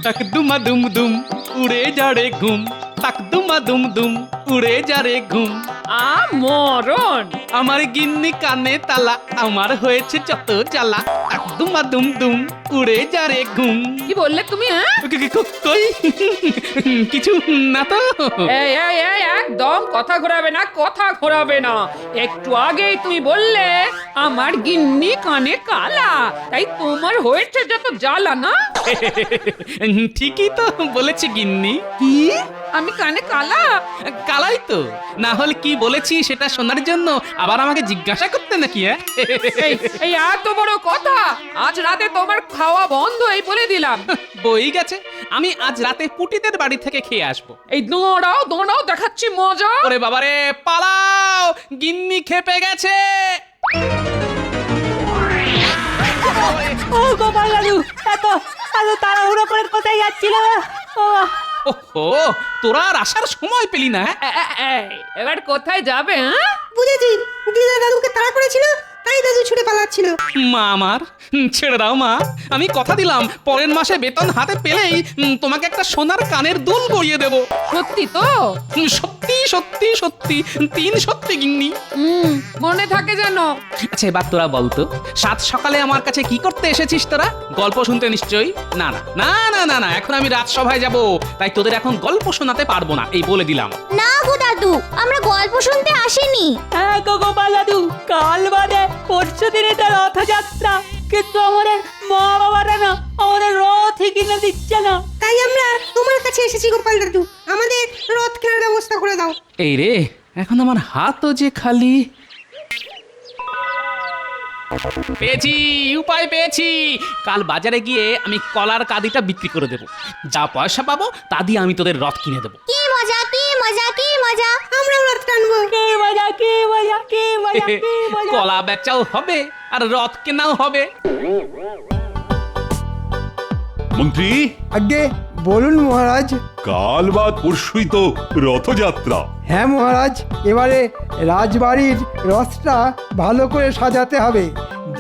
তাক দুমা দুম দুম উড়ে যা রে ঘুম, তাক দুমা দুম দুম উড়ে যা রে ঘুম। মরণ। আমার গিন্নি কানে তালা, আমার হয়েছে যত জ্বালা, তাক দুমা দুম দুম উড়ে যা রে ঘুম। কি বললে তুমি? কই কিছু না তো। এই এই এই একদম কথা ঘোরাবে না, কথা ঘোরাবে না। একটু আগেই তুমি বললে আমার গিন্নি কানে কালা, তাই তোমার হয়েছে যত জ্বালা না। ঠিকই তো বলেছি গিন্নি। কি? আমি কানে কালা? কালাই তো, না হলে কি বলেছি সেটা শোনার জন্য আবার আমাকে জিজ্ঞাসা করতে নাকি? এই এই এত বড় কথা, আজ রাতে তোমার খাওয়া বন্ধ, এই বলে দিলাম। বই গেছে, আমি আজ রাতে পুটিদের বাড়ি থেকে খেয়ে আসবো। এই দৌড়াও দৌড়াও, দেখাচ্ছি মজা। ওরে বাবারে, পালাও, গিন্নি খেপে গেছে। ও গোপাল দাদু, এত এত তাড়াহুড়ো করে কোথায় যাচ্ছিল? ওহো, তোরা আর আসার সময় পেলি না? এবার কোথায় যাবে? হ্যাঁ, বুঝেছি, দিদা দাদুকে তাড়া করেছিল, তাই দাদু ছুটে পালাচ্ছিল। মা আমার, ছেড়ে দাও মা, আমি কথা দিলাম পরের মাসে বেতন হাতে পেলেই তোমাকে একটা সোনার কানের দুল গড়িয়ে দেবো। সত্যি তো? সত্যি সত্যি সত্যি, 3 সত্যি গিন্নি। মনে থাকে যেন। আচ্ছা এবার তোরা বলতো, সাত সকালে আমার কাছে কি করতে এসেছিস তোরা? গল্প শুনতে নিশ্চয়ই? না না না না না না, এখন আমি রাজসভায় যাব, তাই তোদের এখন গল্প শোনাতে পারবো না, এই বলে দিলাম। না গো দাদু, আমরা গল্প শুনতে আসিনি। হ্যাঁ গো গোপাল দাদু, কাল বাদে পরশু দিনে তো রথযাত্রা, কিন্তু আমাদের মা বাবারা না আমাদের রথই কিনে দিচ্ছে না। তাই আমরা তোমার কাছে এসেছি গোপাল দাদু, আমাদের রথ কেনার ব্যবস্থা করে দাও। এই রে, এখন আমার হাতও যে খালি। পেয়েছি, উপায় পেয়েছি। কাল বাজারে গিয়ে আমি কলার কাঁদিটা বিক্রি করে দেবো, যা পয়সা পাবো তা দিয়ে আমি তোদের রথ কিনে দেবো। কি মজা কি মজা কি মজা। আমরা রথ টানবো। কি মজা কি মজা কি মজা কি মজা। কলা বেচাও হবে আর রথ কেনাও হবে। মন্ত্রী, আগে বলুন মহারাজ। কাল বা পরশুই তো রথযাত্রা। হ্যাঁ মহারাজ, এবারে রাজবাড়ির রথটা ভালো করে সাজাতে হবে,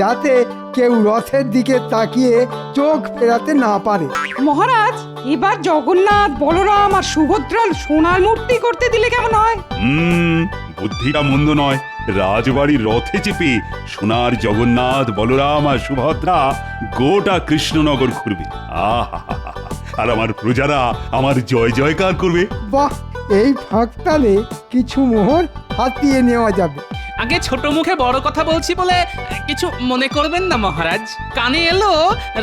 যাতে কেউ রথের দিকে তাকিয়ে চোখ ফেরাতে না পারে। মহারাজ, এবার জগন্নাথ, বলরাম আর সুভদ্রার সোনার মূর্তি করতে দিলে কেমন হয়? বুদ্ধিটা মন্দ নয়। রাজবাড়ির রথে চেপে সোনার জগন্নাথ, বলরাম আর সুভদ্রা গোটা কৃষ্ণনগর ঘুরবে। আহা, আর আমার প্রজারা আমার জয় জয়কার করবে। বাহ, এই ফাঁকতালে কিছু মোহর হাতিয়ে নেওয়া যাবে। আগে ছোট মুখে বড় কথা বলছি বলে কিছু মনে করবেন না মহারাজ। কানে এলো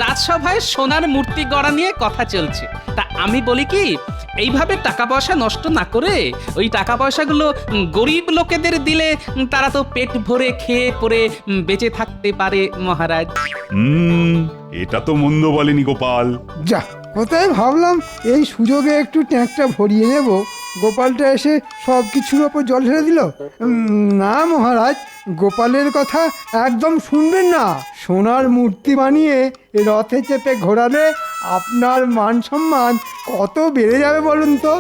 রাজসভায় সোনার মূর্তি গড়া নিয়ে কথা চলছে, তা আমি বলি কি, এইভাবে টাকা পয়সা নষ্ট না করে ওই টাকা পয়সাগুলো গরিব লোকেদের দিলে তারা তো পেট ভরে খেয়ে পরে বেঁচে থাকতে পারে মহারাজ। এটা তো মন্দ বলেনি গোপাল। যা, কোথায় ভাবলাম এই সুযোগে একটু ট্যাঙ্কটা ভরিয়ে নেব, গোপালটা এসে সব কিছুর ওপর জল ঢেলে দিল। না মহারাজ, গোপালের কথা একদম শুনবেন না। সোনার মূর্তি বানিয়ে রথে চেপে ঘোরালে আপনার মান সম্মান কত বেড়ে যাবে বলুন তো।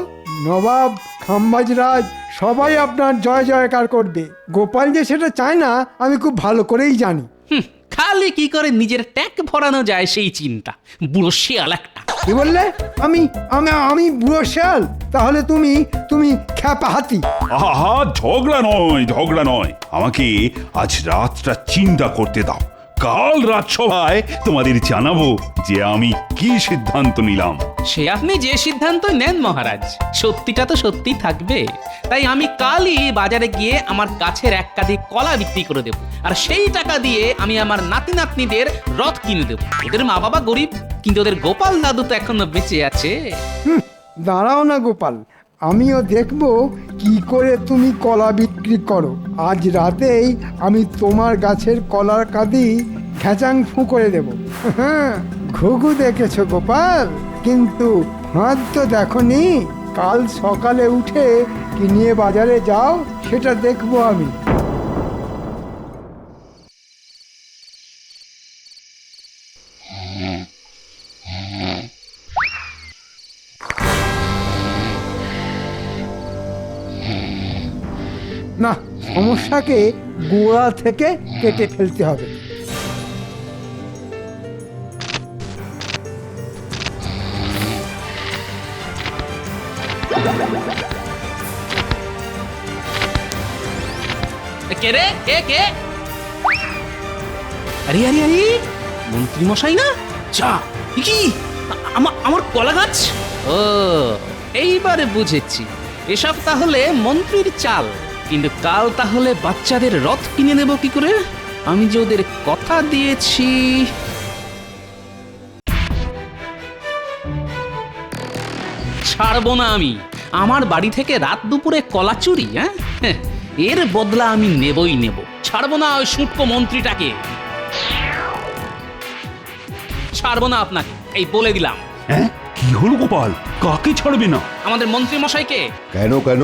নবাব, খাম্বাজরাজ সবাই আপনার জয় জয়কার করবে। গোপাল যে সেটা চায় না আমি খুব ভালো করেই জানি। খালি কি করে নিজের ট্যাঙ্ক ভরানো যায় সেই চিন্তা, বুড়ো শিয়াল একটা। কি বললে? আমি আমি আমি বুড়ো শেয়াল? তাহলে তুমি তুমি খ্যাপা হাতি। আহা, ঝগড়া নয় ঝগড়া নয়, আমাকে আজ রাতটা চিন্তা করতে দাও। কাল রাজসভায় তোমাদের জানাবো যে আমি কি সিদ্ধান্ত নিলাম। সে আপনি যে সিদ্ধান্ত নেন মহারাজ, সত্যিটা তো সত্যি থাকবে। তাই আমি কালই বাজারে গিয়ে আমার গাছের এক কাঁদি কলা বিক্রি করে দেবো, আর সেই টাকা দিয়ে আমি আমার নাতি নাতনিদের রথ কিনে দেবো। ওদের মা বাবা গরিব, কিন্তু ওদের গোপাল দাদু তো এখনো বেঁচে আছে। দাঁড়াও না গোপাল, আমিও দেখব কি করে তুমি কলা বিক্রি করো। আজ রাতেই আমি তোমার গাছের কলার কাঁদি ঘ্যাচাং ফু করে দেব। ঘুঘু দেখেছো গোপাল, কিন্তু ফাঁদ তো দেখনি। কাল সকালে উঠে কি নিয়ে বাজারে যাও সেটা দেখবো আমি। না, সমস্যাকে গোড়া থেকে কেটে ফেলতে হবে। কে রে কে কে আরে আরে আরে মন্ত্রী মশাই না যা কি আমার কলা গাছ ও এইবারে বুঝেছি এসব তাহলে মন্ত্রীর চাল কিন্তু কাল তাহলে বাচ্চাদের রথ কিনে দেব কি করে আমি যে ওদের কথা দিয়েছি ছাড়বো না আমি আমার বাড়ি থেকে রাত দুপুরে কলা চুরি হ্যাঁ এর বদলা আমি নেবই নেব ছাড়বো না ওই সুটকো মন্ত্রীটাকে ছাড়বো না আপনাকে এই বলে দিলাম হ্যাঁ কি হলো গোপাল কাকে ছাড়বে না আমাদের মন্ত্রী মশাইকে কেন কেন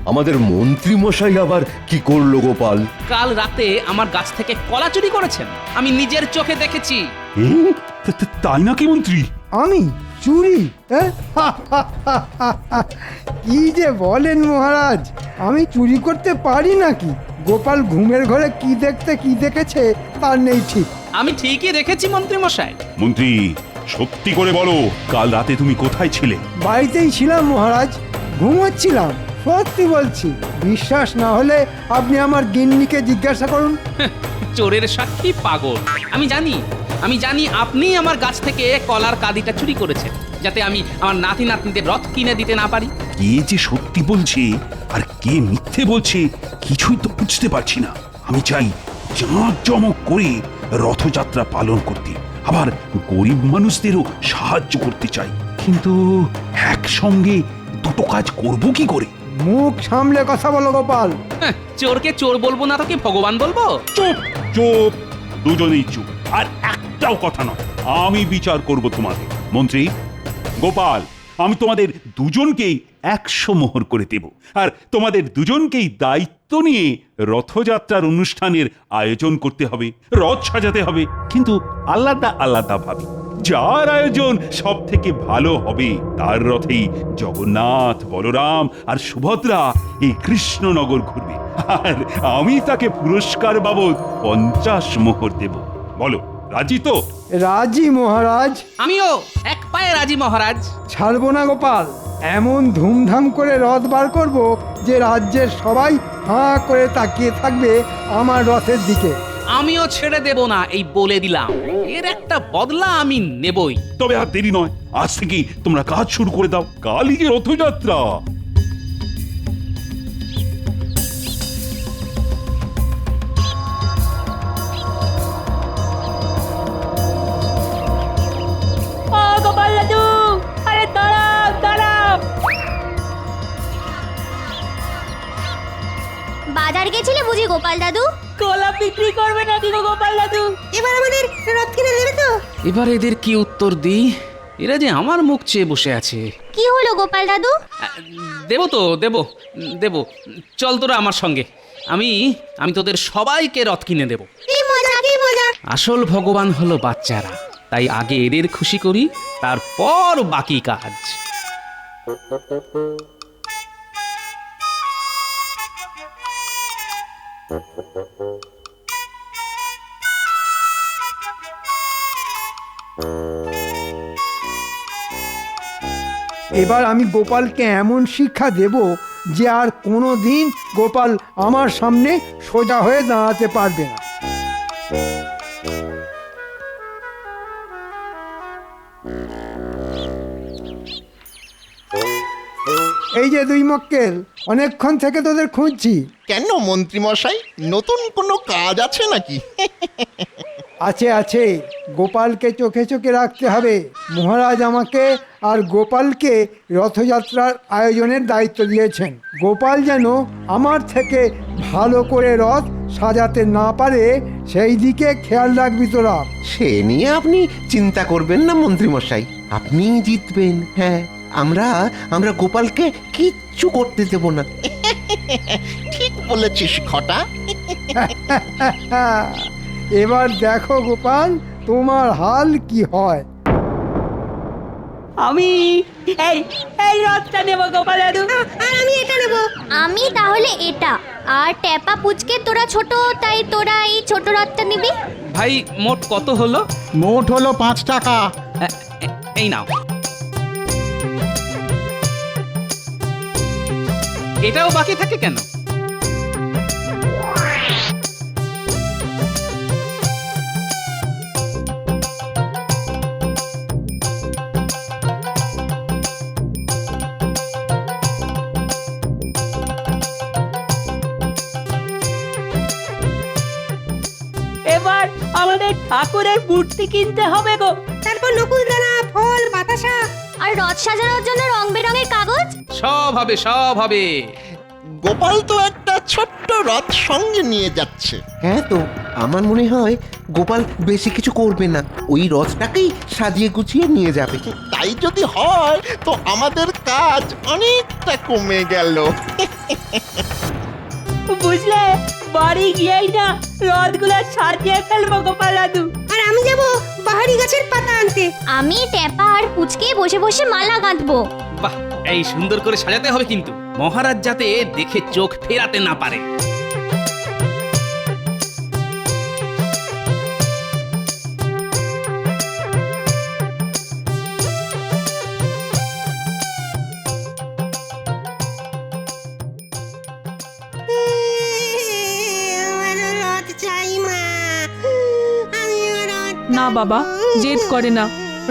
আমাদের মন্ত্রী মশাই আবার কি করলো গোপাল? কাল রাতে আমার গাছ থেকে কলা চুরি করেছেন আমি নিজের চোখে দেখেছি হুম, তাই নাকি মন্ত্রী? আমি চুরি হ্যাঁ? কি যে বলেন মহারাজ, আমি চুরি করতে পারি নাকি? গোপাল ঘুমের ঘরে কি দেখেছে তার নেই ঠিক। আমি ঠিকই দেখেছি মন্ত্রী মশাই মন্ত্রী সত্যি করে বলো কাল রাতে তুমি কোথায় ছিলে? বাড়িতেই ছিলাম মহারাজ, ঘুমোচ্ছিলাম। সত্যি বলছি, বিশ্বাস না হলে আপনি আমার গিন্নিকে জিজ্ঞাসা করুন। চোরের সাক্ষী পাগল আমি জানি আপনি আমার গাছ থেকে কলার কাদিটা চুরি করেছেন যাতে আমি আমার নাতি নাতনিদের রথ কিনে দিতে না পারি কে যে সত্যি বলছে আর কে মিথ্যে বলছে কিছুই তো বুঝতে পারছি না। আমি চাই জাঁকজমক করে রথযাত্রা পালন করতে, আবার গরিব মানুষদেরও সাহায্য করতে চাই, কিন্তু একসঙ্গে দুটো কাজ করব কি করে? মুখ সামলে কথা বলো গোপাল। চোরকে চোর বলবো না তো কি ভগবান বলবো? চুপ চুপ, দুজনেই চুপ, আর একটাও কথা নয়। আমি বিচার করব তোমাদের। মন্ত্রী গোপাল, আমি তোমাদের দুজনকেই 100 মোহর করে দেব, আর তোমাদের দুজনকেই দায়িত্ব নিয়ে রথযাত্রার অনুষ্ঠানের আয়োজন করতে হবে, রথ সাজাতে হবে, কিন্তু আলাদা আলাদা ভাবে। যার আয়োজন সব থেকে ভালো হবে তার রথেই জগন্নাথ, বলরাম আর সুভদ্রা এই কৃষ্ণনগর ঘুরবে, আর আমি তাকে পুরস্কার বাবদ 50 মোহর দেব। বলো রাজি তো? রাজি মহারাজ। আমিও এক পায়ে রাজি মহারাজ। ছাড়বো না গোপাল, এমন ধুমধাম করে রথ বার করব যে রাজ্যের সবাই হাঁ করে তাকিয়ে থাকবে আমার রথের দিকে। আমিও ছেড়ে দেব না এই বলে দিলাম, এর একটা বদলা আমি নেবই। তবে আর দেরি নয়, আজ থেকে তোমরা কাজ শুরু করে দাও, কালই যে রথযাত্রা। ও গোপাল দাদু, আরে দাঁড়াও দাঁড়াও। বাজার গেছিলে বুঝি গোপাল দাদু? কলা বিক্রি করবে নাকি গো গোপাল দাদু? এবার আমাদের রথ কিনে দেবে তো? এবার এদের কি উত্তর দিই? এরা যে আমার মুখ চেয়ে বসে আছে। কি হলো গোপাল দাদু? দেবো তো দেবো, চল তোরা আমার সঙ্গে, আমি তোদের সবাইকে রথ কিনে দেব। কি মজা কি মজা! আসল ভগবান হলো বাচ্চারা, তাই আগে এদের খুশি করি, তারপর বাকি কাজ। এবার আমি গোপালকে এমন শিক্ষা দেব যে আর কোনো দিন গোপাল আমার সামনে সোজা হয়ে দাঁড়াতে পারবে না। এই যে দুই মক্কেল, অনেকক্ষণ থেকে তোদের খুঁজছি। কেন মন্ত্রী মশাই, নতুন কোনো কাজ আছে নাকি? আছে, গোপালকে চোখে চোখে রাখতে হবে। মহারাজ আমাকে আর গোপালকে রথযাত্রার আয়োজনের দায়িত্ব দিয়েছেন। গোপাল যেন আমার থেকে ভালো করে রথ সাজাতে না পারে সেই দিকে খেয়াল রাখবি তোরা। সে নিয়ে আপনি চিন্তা করবেন না মন্ত্রী মশাই, আপনি জিতবেন। হ্যাঁ, আমরা গোপালকে কিচ্ছু করতে দেব না। ঠিক বলেছিস খটা। এবার দেখো গোপাল, তোমার হাল কি হয়। আমি এই রথটা নেব গোপাল দাদু। আর আমি এটা নেব। আমি তাহলে এটা। আর ট্যাপা পুচকে তোরা ছোট, তাই তোরা এই ছোট রথটা নিবি। ভাই মোট কত হলো? মোট হলো 5 টাকা। এই নাও। এটাও বাকি থাকে কেন? এবার আমাদের ঠাকুরের মূর্তি কিনতে হবে গো। তারপর নকুলদানা ফল বাতাসা। আর রথ সাজানোর জন্য রং বেরঙের কাগজ। সব হবে, সব হবে। গোপাল তো একটা ছোট্ট রথ সঙ্গে নিয়ে যাচ্ছে। হ্যাঁ তো আমার মনে হয় গোপাল বেশি কিছু করবে না, ওই রথটাকেই সাজিয়ে গুছিয়ে নিয়ে যাবে। তাই যদি হয় তো আমাদের কাজ অনেকটা কমে গেল। বুঝলে, বাড়ি গিয়েই না রথগুলো সাজিয়ে ফেলবো গোপাল দাদু। আর আমি যাব বাহারি গাছের পাতা আনতে। আমি ট্যাপা আর পুচকে বসে বসে মালা গাঁথবো। বাহ, এই সুন্দর করে সাজাতে হবে কিন্তু, মহারাজ যাতে দেখে চোখ ফেরাতে না পারে। আমারও রথ চাই মা, আমিও রথ। না বাবা, জেদ করে না।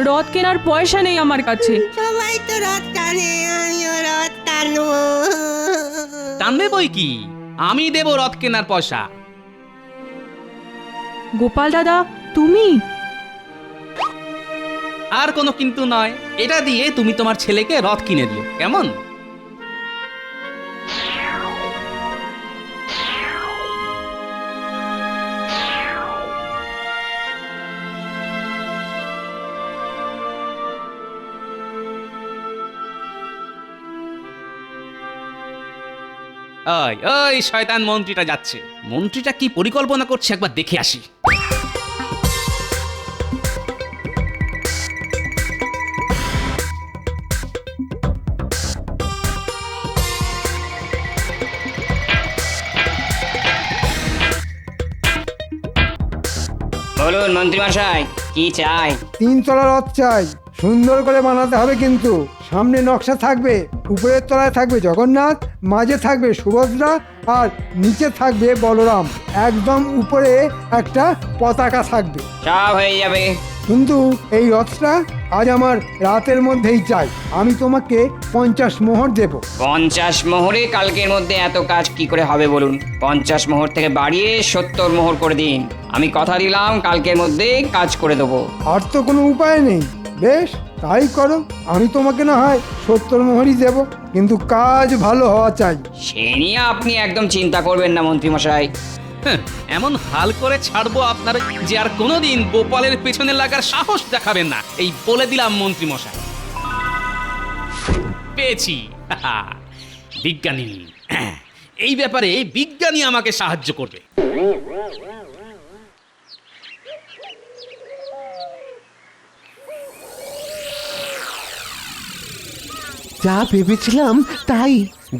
রথ কেনার পয়সা নেই আমার কাছে। সবাই তো রথ টানে, আমিও রথ টানবো। টানবে বই কি, আমি দেব রথ কেনার পয়সা। গোপাল দাদা, তুমি? আর কোনো কিন্তু নয়, এটা দিয়ে তুমি তোমার ছেলেকে রথ কিনে দিও, কেমন? ওই ওই শয়তান মন্ত্রীটা যাচ্ছে। মন্ত্রীটা কি পরিকল্পনা করছে একবার দেখে আসি। বলুন মন্ত্রীমশাই, কি চাই? 3 তলা রথ চাই, সুন্দর করে বানাতে হবে কিন্তু। সামনে নকশা থাকবে, উপরের তলায় থাকবে জগন্নাথ, মাঝে থাকবে সুভদ্রা, আর নিচে থাকবে বলরাম। একদম উপরে একটা পতাকা থাকবে। সব হয়ে যাবে। কিন্তু এই রথটা আজ আমার রাতের মধ্যেই চাই। আমি তোমাকে 50 মোহর দেব। 50 মোহরে কালকের মধ্যে এত কাজ কি করে হবে বলুন? 50 মোহর থেকে বাড়িয়ে 70 মোহর করে দিন। আমি কথা দিলাম কালকের মধ্যে কাজ করে দেবো। আর তো কোনো উপায় নেই। বেশ, তাই করো। আমি তোমাকে না হয় 70 মোহরই দেব, কিন্তু কাজ ভালো হওয়া চাই। সে নিয়ে আপনি একদম চিন্তা করবেন না মন্ত্রীমশাই। হ্যাঁ, এমন হাল করে ছাড়বো আপনার যে আর কোনোদিন গোপালের পেছনে লাগার সাহস দেখাবেন না, এই বলে দিলাম মন্ত্রী মশাই। পেয়েছি বিজ্ঞানী। এই ব্যাপারে বিজ্ঞানী আমাকে সাহায্য করবে। যা ভেবেছিলাম তাই,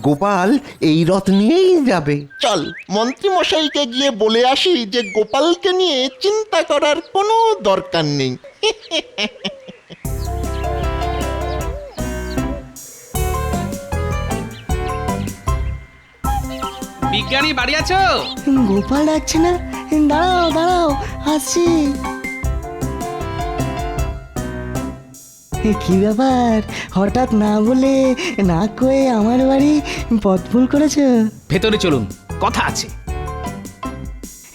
গোপাল এই রথ নিয়েই যাবে। চল মন্ত্রী মশাইকে গিয়ে বলে আসি যে গোপালকে নিয়ে চিন্তা করার কোনো দরকার নেই। বিজ্ঞানী বাড়ি আছো? গোপাল ডাকছে না? দাঁড়াও দাঁড়াও, আসছি। কি ব্যাপার, হঠাৎ না বলে না কয়ে আমার বাড়ি পথ ভুল করেছো? ভেতরে চলুন, কথা আছে।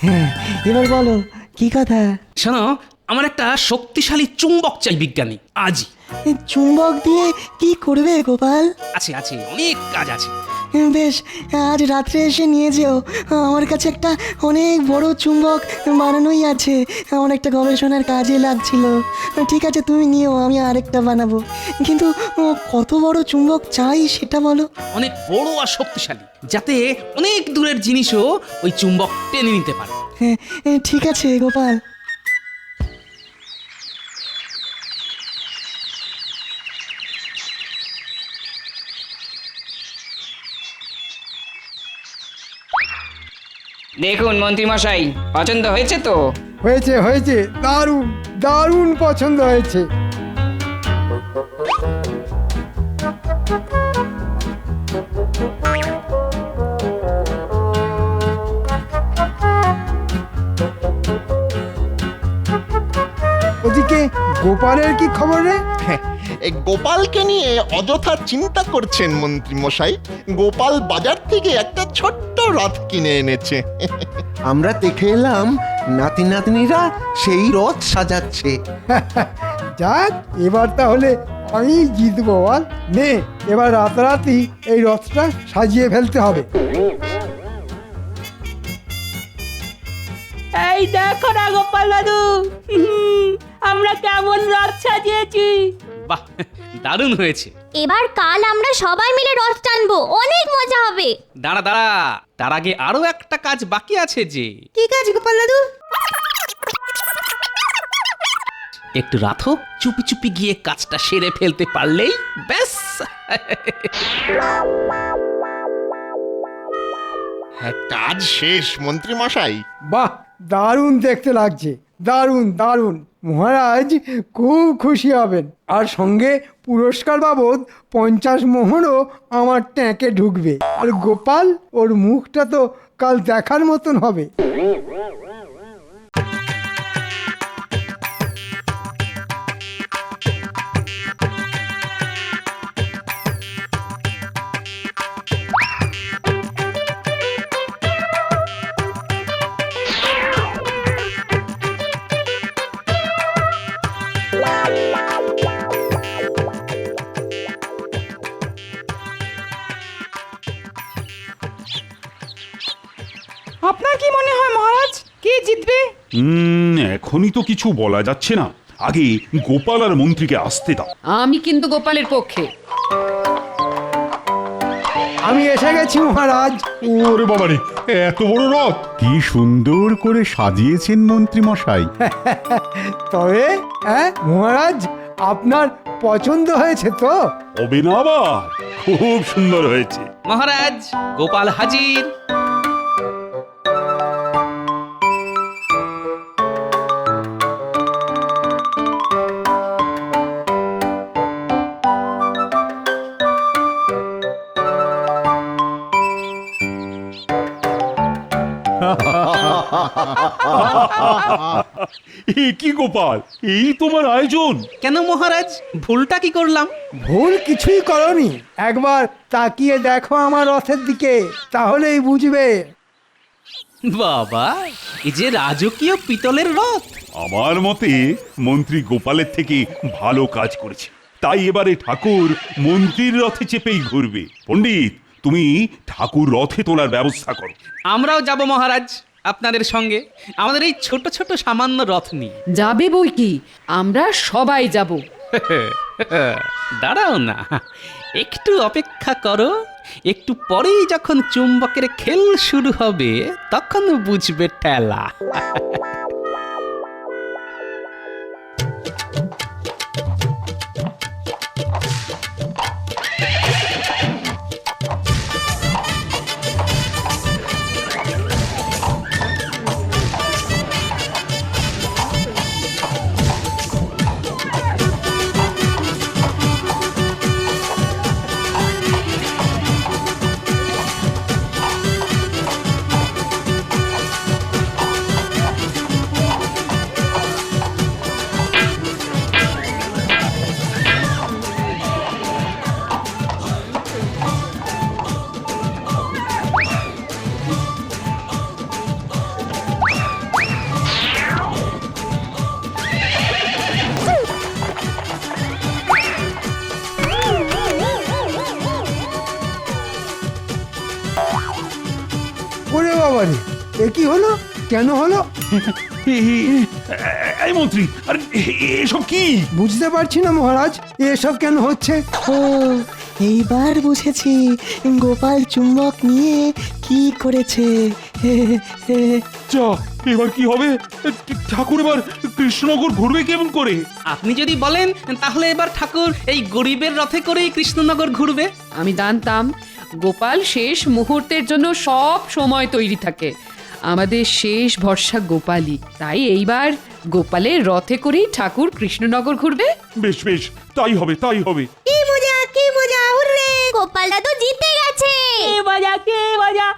হ্যাঁ, এবার বলো কি কথা? শোনো, আমার একটা শক্তিশালী চুম্বক চাই বিজ্ঞানী, আজই। চুম্বক দিয়ে কি করবে গোপাল? আছে আছে, অনেক কাজ আছে। বেশ, আজ রাত্রে এসে নিয়ে যেও। আমার কাছে একটা অনেক বড় চুম্বক বানানোই আছে, আমার একটা গবেষণার কাজে লাগছিল। ঠিক আছে, তুমি নিও, আমি আরেকটা বানাবো। কিন্তু কত বড় চুম্বক চাই সেটা বলো। অনেক বড় আর শক্তিশালী, যাতে অনেক দূরের জিনিসও ওই চুম্বক টেনে নিতে পারে। হ্যাঁ, ঠিক আছে গোপাল। দেখুন মন্ত্রীমশাই, পছন্দ হয়েছে তো? হয়েছে হয়েছে, দারুণ দারুণ পছন্দ হয়েছে। ওদিকে গোপালের কি খবর রে? এই গোপালকে নিয়ে অযথা চিন্তা করছেন মন্ত্রী মশাই। গোপাল বাজার থেকে একটা ছোট্ট রথ কিনে এনেছে। আমরা দেখে এলাম নাতি নাতনিরা সেই রথ সাজাচ্ছে। যাক, এবার তাহলে আমি জিতবো বল। নে, এবার রাতারাতি এই রথটা সাজিয়ে ফেলতে হবে। এই দেখো না গোপাল দাদু, আমরা কেমন রথ সাজিয়েছি। বাহ, দারুণ হয়েছে। এবার কাল আমরা সবাই মিলে রথ টানবো, অনেক মজা হবে। দাঁড়া দাঁড়া, তার আগে আরো একটা কাজ বাকি আছে যে। কি কাজ গোপাল দাদু? একটু রাখো, চুপি চুপি গিয়ে কাজটা সেরে ফেলতে পারলেই ব্যাস। কাজ শেষ মন্ত্রী মশাই। বাহ, দারুণ দেখতে লাগছে, দারুণ দারুণ। মহারাজ খুব খুশি হবেন, আর সঙ্গে পুরস্কার বাবদ 50 মোহরও আমার ট্যাঁকে ঢুকবে। আর গোপাল, ওর মুখটা তো কাল দেখার মতন হবে। আপনার কি মনে হয় মহারাজ, কে জিতবে? এখনই তো কিছু বলা যাচ্ছে না, আগে গোপাল আর মন্ত্রীকে আসতে দাও। আমি কিন্তু গোপালের পক্ষে। আমি এসে গেছি মহারাজ। ওরে বাবারে, এত বড় রথ! কি সুন্দর করে সাজিয়েছেন মন্ত্রী মশাই। তবে মহারাজ, আপনার পছন্দ হয়েছে তো? হবে না আবার? খুব সুন্দর হয়েছে। মহারাজ, গোপাল হাজির। কি গোপাল, এই তোমার আয়োজন? কেন মহারাজ, ভুলটা কি করলাম? ভুল কিছুই করনি, একবার তাকিয়ে দেখো আমার রথের দিকে, তাহলেই বুঝবে। বাবা, এই যে রাজকীয় পিতলের রথ। আমার মতে মন্ত্রী গোপালের থেকে ভালো কাজ করেছে, তাই এবারে ঠাকুর মন্ত্রীর রথে চেপেই ঘুরবে। পণ্ডিত, তুমি ঠাকুর রথে তোলার ব্যবস্থা করো। আমরাও যাব মহারাজ আপনাদের সঙ্গে, আমাদের এই ছোট ছোট সামান্য রথ নিয়ে। যাবে বই কি, আমরা সবাই যাব। দাঁড়াও না, একটু অপেক্ষা করো, একটু পরেই যখন চুম্বকের খেল শুরু হবে তখন বুঝবে ঠেলা। ওরে বাবারে, এ কি হলো? কেন হলো? এই মন্ত্রী, আরে এসব কি? বুঝতে পারছি না মহারাজ, এসব কেন হচ্ছে। ও, এইবার বুঝেছি গোপাল চুম্বক নিয়ে কি করেছে। যা, এবার কি হবে? ঠাকুর এবার কৃষ্ণনগর ঘুরবে কেমন করে? আপনি যদি বলেন তাহলে এবার ঠাকুর এই গরিবের রথে করেই কৃষ্ণনগর ঘুরবে। আমি জানতাম গোপাল শেষ মুহূর্তের জন্য সব সময় তৈরি থাকে। আমাদের শেষ ভরসা গোপালই, তাই এইবার গোপালের রথে করেই ঠাকুর কৃষ্ণনগর ঘুরবে। বেশ বেশ, তাই হবে, তাই হবে। কি মজা, কি মজা! হুররে! গোপাল দাদু জিতে গেছে। কে মজা, কে মজা!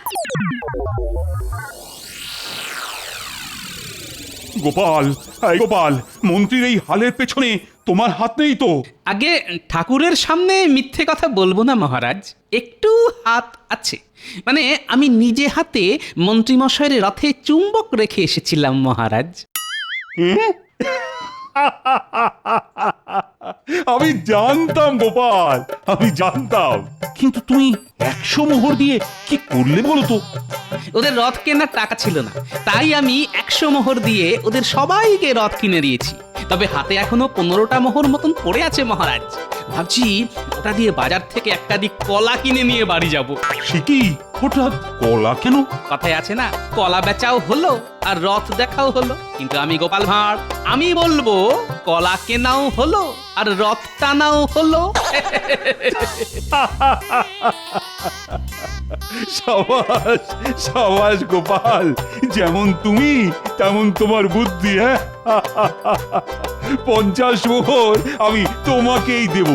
গোপাল, এই গোপাল, মন্ত্রীর এই হালের পেছনে তোমার হাত নেই তো? আগে ঠাকুরের সামনে মিথ্যে কথা বলবো না মহারাজ, একটু হাত আছে। মানে আমি নিজে হাতে মন্ত্রীমশাইয়ের রথে চুম্বক রেখে এসেছিলাম মহারাজ। আমি জানতাম গোপাল, আমি জানতাম, কিন্তু তুমি 100 মোহর দিয়ে কি করলে বলো তো? ওদের রথ কেনার টাকা ছিল না, তাই আমি 100 মোহর দিয়ে ওদের সবাইকে রথ কিনে দিয়েছি। তবে হাতে এখনো 15টা মোহর মতন পড়ে আছে মহারাজ। ভাবছি ওটা দিয়ে বাজার থেকে একটা দিক কলা কিনে নিয়ে বাড়ি যাব। সে কি, হঠাৎ কলা কেন? কথায় আছে না, কলা বেচাও হলো আর রথ দেখাও হলো। কিন্তু আমি গোপাল ভাঁড়, আমি বলবো কলা কেনাও হলো আর রথ টানাও হলো। সাবাস সাবাস গোপাল, যেমন তুমি তেমন তোমার বুদ্ধি। হ্যাঁ, 50 মোহর আমি তোমাকেই দেব।